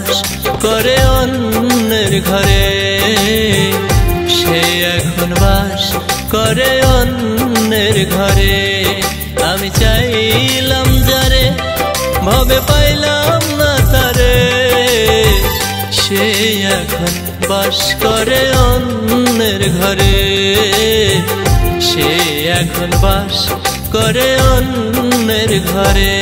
বাস করে অন্যের ঘরে, সে এখন বাস করে অন্যের ঘরে। আমি চাইলাম যারে, ভাবে পাইলাম না তারে, সে এখন বাস করে অন্যের ঘরে, সে এখন বাস করে অন্যের ঘরে।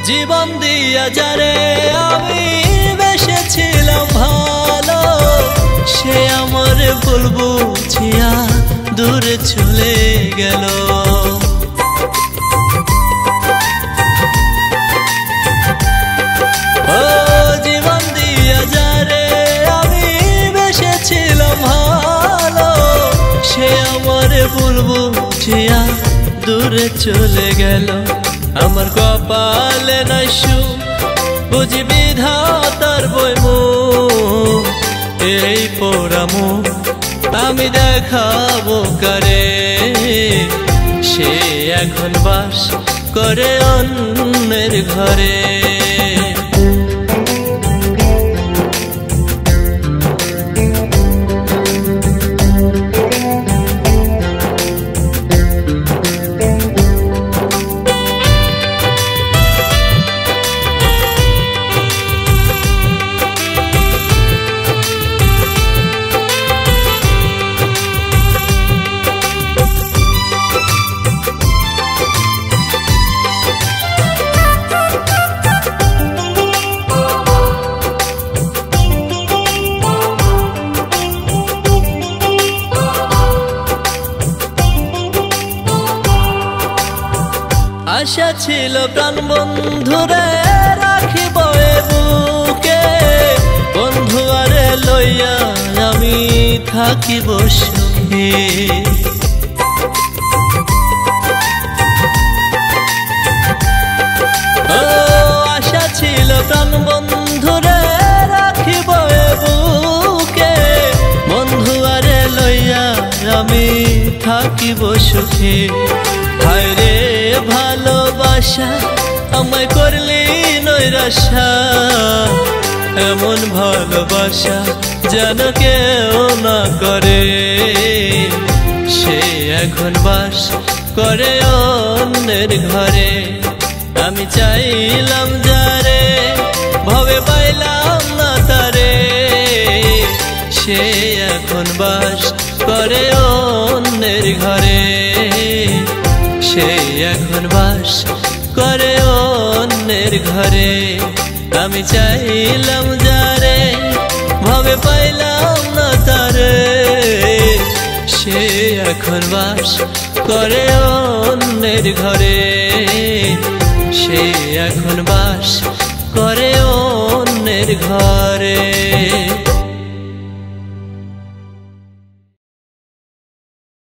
জীবন দিয়া যারে আমি বেসেছিলাম ভালো, সে আমার ভুল বুঝিয়া দূরে চলে গেল। ও জীবন দিয়া যারে আমি বেসেছিলাম ভালো, সে আমার ভুল বুঝিয়া দূরে চলে গেল। আমার কপালে নাই সুখ, বুঝি বিধাতার বইমুখ, এই পোড়া মুখ আমি দেখাবো কারে, সে এখন বাস করে অন্যের ঘরে। আশা ছিল প্রাণ বন্ধুরে রাখিব এ বুকে, বন্ধু আরে লইয়া আমি থাকিব সুখে। ও আশা ছিল প্রাণ বন্ধুরে রাখিব এ বুকে, বন্ধু আরে লইয়া আমি থাকিব সুখে। হায় রে ভালোবাসা আমায় করলি নৈরাশা, এমন ভালোবাসা যেন কেউ না করে, সে এখন বাস করে অন্যের ঘরে। আমি চাইলাম যারে, ভাবে পাইলাম না তারে, সে এখন বাস করে অন্যের ঘরে, সে এখন বাস করে অন্যের ঘরে। আমি চাইলাম যারে, ভাবে পাইলাম না তারে, সে এখন বাস করে অন্যের ঘরে, সে এখন বাস করে অন্যের ঘরে।